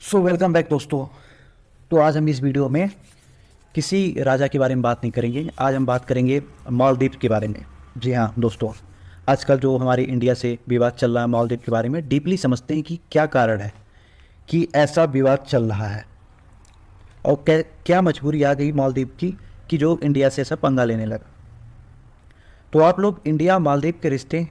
Welcome back दोस्तों। तो आज हम इस वीडियो में किसी राजा के बारे में बात नहीं करेंगे। आज हम बात करेंगे मालदीव के बारे में। जी हाँ दोस्तों, आजकल जो हमारे इंडिया से विवाद चल रहा है मालदीव के बारे में, डीपली समझते हैं कि क्या कारण है कि ऐसा विवाद चल रहा है और क्या मजबूरी आ गई मालदीव की कि जो इंडिया से ऐसा पंगा लेने लगा। तो आप लोग इंडिया मालदीव के रिश्ते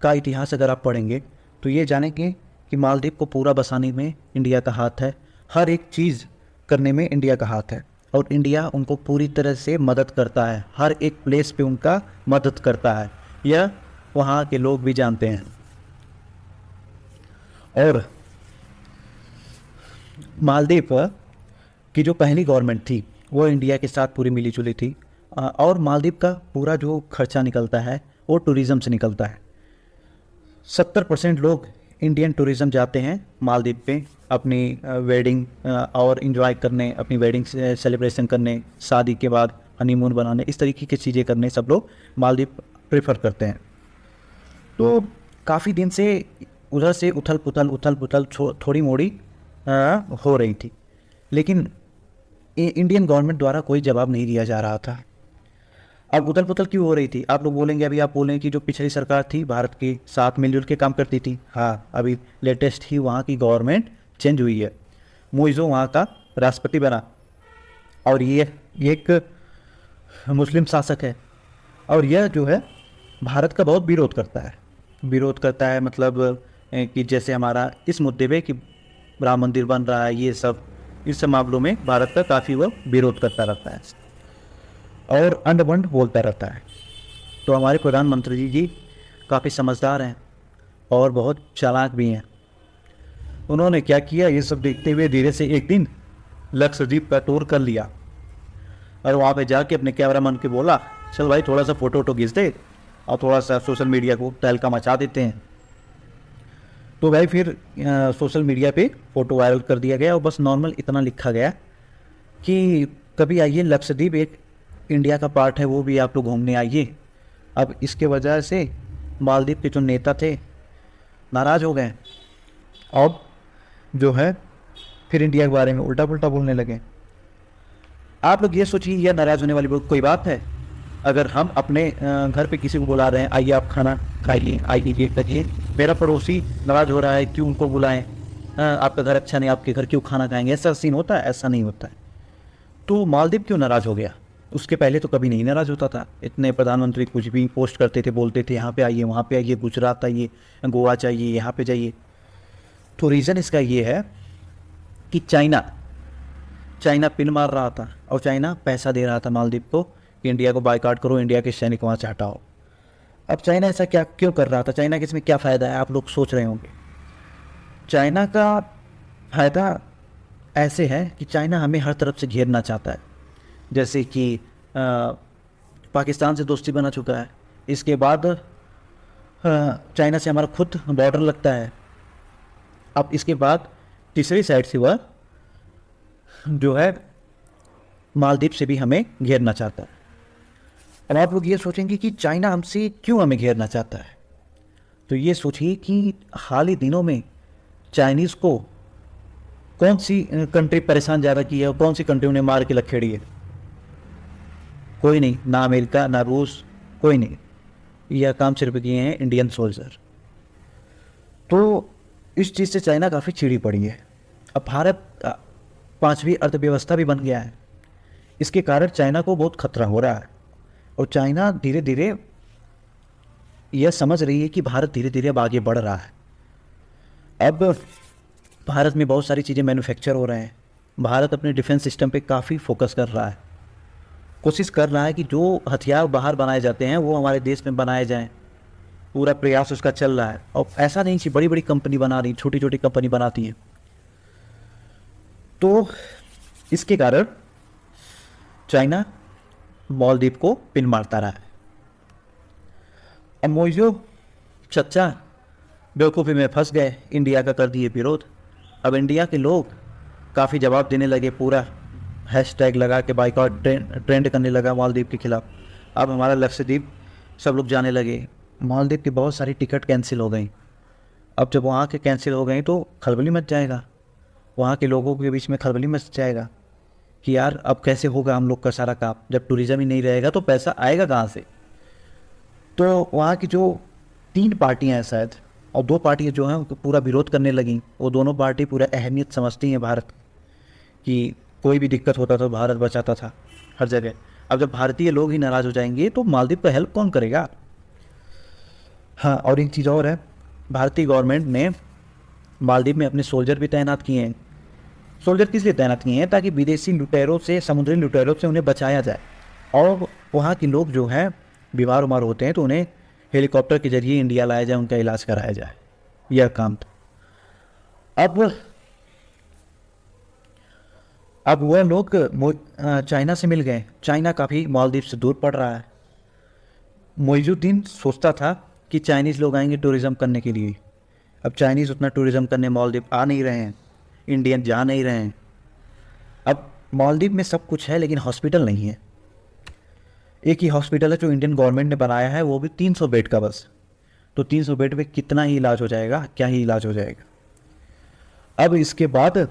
का इतिहास अगर आप पढ़ेंगे तो ये जानेंगे कि मालदीव को पूरा बसाने में इंडिया का हाथ है, हर एक चीज़ करने में इंडिया का हाथ है और इंडिया उनको पूरी तरह से मदद करता है, हर एक प्लेस पे उनका मदद करता है। यह वहाँ के लोग भी जानते हैं। और मालदीव की जो पहली गवर्नमेंट थी वो इंडिया के साथ पूरी मिली जुली थी और मालदीव का पूरा जो खर्चा निकलता है वो टूरिज़्म से निकलता है। 70% लोग इंडियन टूरिज़्म जाते हैं मालदीव पे अपनी वेडिंग और इन्जॉय करने, अपनी वेडिंग सेलिब्रेशन करने, शादी के बाद हनीमून बनाने, इस तरीके की चीज़ें करने सब लोग मालदीव प्रेफर करते हैं। तो काफ़ी दिन से उधर से उथल पुथल थोड़ी मोड़ी हो रही थी, लेकिन इंडियन गवर्नमेंट द्वारा कोई जवाब नहीं दिया जा रहा था। अब उथल पुथल क्यों हो रही थी? आप लोग बोलेंगे, अभी आप बोलेंगे कि जो पिछली सरकार थी भारत के साथ मिलजुल के काम करती थी। हाँ, अभी लेटेस्ट ही वहाँ की गवर्नमेंट चेंज हुई है, मोइज़ो वहाँ का राष्ट्रपति बना और ये एक मुस्लिम शासक है और यह जो है भारत का बहुत विरोध करता है मतलब कि जैसे हमारा इस मुद्दे पे कि राम मंदिर बन रहा है, ये सब इस सब मामलों में भारत का काफ़ी वह विरोध करता रहता है और अंड बंड बोलता रहता है। तो हमारे प्रधानमंत्री जी काफ़ी समझदार हैं और बहुत चालाक भी हैं। उन्होंने क्या किया, ये सब देखते हुए धीरे से एक दिन लक्षद्वीप का टूर कर लिया और वहाँ पे जाके अपने कैमरामैन के बोला, चल भाई थोड़ा सा फ़ोटो खींच दे और थोड़ा सा सोशल मीडिया को तहलका मचा देते हैं। तो भाई फिर सोशल मीडिया पे फ़ोटो वायरल कर दिया गया और बस नॉर्मल इतना लिखा गया कि कभी आइए, लक्षद्वीप एक इंडिया का पार्ट है, वो भी आप लोग घूमने आइए। अब इसके वजह से मालदीव के जो नेता थे नाराज़ हो गए और जो है फिर इंडिया के बारे में उल्टा पुल्टा बोलने लगे। आप लोग ये सोचिए, यह नाराज़ होने वाली कोई बात है? अगर हम अपने घर पे किसी को बुला रहे हैं, आइए आप खाना खाइए, आइए ये करिए, मेरा पड़ोसी नाराज़ हो रहा है, क्यों उनको बुलाएं? आपका घर अच्छा नहीं, आपके घर क्यों खाना खाएंगे? ऐसा सीन होता है? ऐसा नहीं होता है। तो मालदीव क्यों नाराज़ हो गया? उसके पहले तो कभी नहीं नाराज़ होता था। इतने प्रधानमंत्री कुछ भी पोस्ट करते थे, बोलते थे यहाँ पे आइए, वहाँ पे आइए, गुजरात आइए, गोवा चाहिए, यहाँ पे जाइए। तो रीज़न इसका ये है कि चाइना पिन मार रहा था और चाइना पैसा दे रहा था मालदीव को कि इंडिया को बायकॉट करो, इंडिया के सैनिक वहाँ से हटाओ। अब चाइना ऐसा क्या क्यों कर रहा था? चाइना के इसमें क्या फ़ायदा है, आप लोग सोच रहे होंगे। चाइना का फ़ायदा ऐसे है कि चाइना हमें हर तरफ से घेरना चाहता है। जैसे कि पाकिस्तान से दोस्ती बना चुका है, इसके बाद चाइना से हमारा खुद बॉर्डर लगता है। अब इसके बाद तीसरी साइड से वह जो है मालदीव से भी हमें घेरना चाहता है। अब आप लोग ये सोचेंगे कि चाइना हमसे क्यों हमें घेरना चाहता है? तो ये सोचिए कि हाल ही दिनों में चाइनीज़ को कौन सी कंट्री परेशान ज़्यादा की है और कौन सी कंट्री उन्हें मार के लखेड़ी है? कोई नहीं, ना अमेरिका ना रूस, कोई नहीं। यह काम सिर्फ किए हैं इंडियन सोल्जर। तो इस चीज़ से चाइना काफ़ी चिड़ी पड़ी है। अब भारत पांचवी अर्थव्यवस्था भी बन गया है, इसके कारण चाइना को बहुत खतरा हो रहा है और चाइना धीरे धीरे यह समझ रही है कि भारत धीरे धीरे अब आगे बढ़ रहा है। अब भारत में बहुत सारी चीज़ें मैन्युफैक्चर हो रहे हैं। भारत अपने डिफेंस सिस्टम पे काफ़ी फोकस कर रहा है, कोशिश कर रहा है कि जो हथियार बाहर बनाए जाते हैं वो हमारे देश में बनाए जाएं। पूरा प्रयास उसका चल रहा है और ऐसा नहीं कि बड़ी बड़ी कंपनी बना रही, छोटी छोटी कंपनी बनाती हैं। तो इसके कारण चाइना मालदीव को पिन मारता रहा है। अब मोइज़ो चच्चा बेवकूफ़ी में फंस गए, इंडिया का कर दिए विरोध। अब इंडिया के लोग काफ़ी जवाब देने लगे, पूरा हैशटैग लगा के बाइकॉट ट्रेंड करने लगा मालदीव के खिलाफ। अब हमारा लक्षद्वीप सब लोग जाने लगे। मालदीव की बहुत सारी टिकट कैंसिल हो गई। अब जब वहाँ के कैंसिल हो गई तो खलबली मच जाएगा। वहाँ के लोगों के बीच में खलबली मच जाएगा कि यार अब कैसे होगा हम लोग का सारा काम, जब टूरिज़्म ही नहीं रहेगा तो पैसा आएगा कहाँ से। तो वहाँ की जो 3 पार्टियाँ हैं शायद, और 2 पार्टियाँ जो हैं उनको पूरा विरोध करने लगीं। वो दोनों पार्टी पूरा अहमियत समझती हैं भारत की, कोई भी दिक्कत होता तो भारत बचाता था हर जगह। अब जब भारतीय लोग ही नाराज़ हो जाएंगे तो मालदीव का हेल्प कौन करेगा। हाँ, और एक चीज़ और है, भारतीय गवर्नमेंट ने मालदीव में अपने सोल्जर भी तैनात किए हैं। सोल्जर किस लिए तैनात किए हैं, ताकि विदेशी लुटेरों से, समुद्री लुटेरों से उन्हें बचाया जाए। और वहाँ के लोग जो हैं बीमार उमार होते हैं तो उन्हें हेलीकॉप्टर के जरिए इंडिया लाया जाए, उनका इलाज कराया जाए, यह काम था। अब वह लोग चाइना से मिल गए। चाइना काफ़ी मालदीव से दूर पड़ रहा है। मोइजुद्दीन सोचता था कि चाइनीज़ लोग आएंगे टूरिज़्म करने के लिए। अब चाइनीज़ उतना टूरिज़्म करने मालदीव आ नहीं रहे हैं, इंडियन जा नहीं रहे हैं। अब मालदीव में सब कुछ है लेकिन हॉस्पिटल नहीं है। एक ही हॉस्पिटल है जो इंडियन गवर्नमेंट ने बनाया है, वो भी 300 बेड का बस। तो 300 बेड में कितना ही इलाज हो जाएगा, क्या ही इलाज हो जाएगा। अब इसके बाद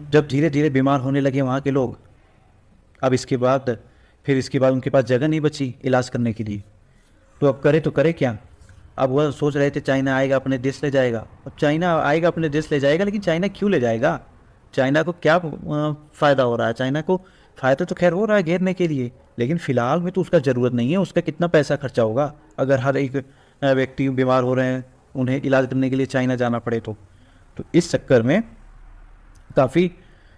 जब धीरे धीरे बीमार होने लगे वहाँ के लोग, अब इसके बाद उनके पास जगह नहीं बची इलाज करने के लिए। तो अब करे क्या। अब वह सोच रहे थे चाइना आएगा अपने देश ले जाएगा। अब चाइना आएगा अपने देश ले जाएगा, लेकिन चाइना क्यों ले जाएगा, चाइना को क्या फ़ायदा हो रहा है। चाइना को फ़ायदा तो खैर हो रहा है घेरने के लिए, लेकिन फ़िलहाल में तो उसका ज़रूरत नहीं है। उसका कितना पैसा खर्चा होगा अगर हर एक व्यक्ति बीमार हो रहे हैं, उन्हें इलाज करने के लिए चाइना जाना पड़े तो इस चक्कर में काफ़ी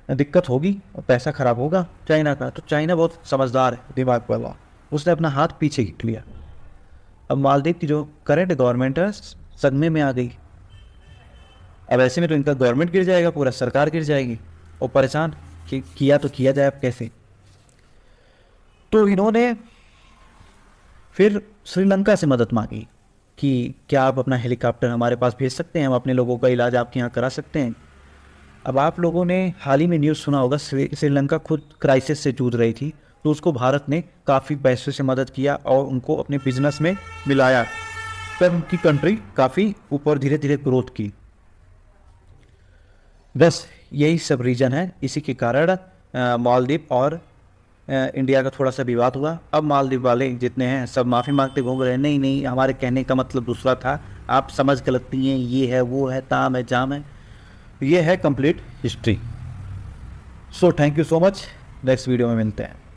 दिक्कत होगी और पैसा ख़राब होगा चाइना का। तो चाइना बहुत समझदार है, दिमाग वाला, उसने अपना हाथ पीछे खींच लिया। अब मालदीव की जो करंट गवर्नमेंट है सदमे में आ गई। अब ऐसे में तो इनका गवर्नमेंट गिर जाएगा, पूरा सरकार गिर जाएगी, और परेशान कि किया तो किया जाए अब कैसे। तो इन्होंने फिर श्रीलंका से मदद मांगी कि क्या आप अपना हेलीकॉप्टर हमारे पास भेज सकते हैं, हम अपने लोगों का इलाज आपके यहाँ करा सकते हैं। अब आप लोगों ने हाल ही में न्यूज़ सुना होगा, श्रीलंका खुद क्राइसिस से जूझ रही थी, तो उसको भारत ने काफ़ी पैसे से मदद किया और उनको अपने बिजनेस में मिलाया, तब उनकी कंट्री काफ़ी ऊपर धीरे धीरे ग्रोथ की। बस यही सब रीज़न है, इसी के कारण मालदीव और इंडिया का थोड़ा सा विवाद हुआ। अब मालदीव वाले जितने हैं सब माफ़ी मांगते घूम रहे हैं, नहीं हमारे कहने का मतलब दूसरा था, आप समझ गलत हैं, ये है वो है, ताम है जाम है। ये है complete history. So thank you so much, next video में मिलते हैं।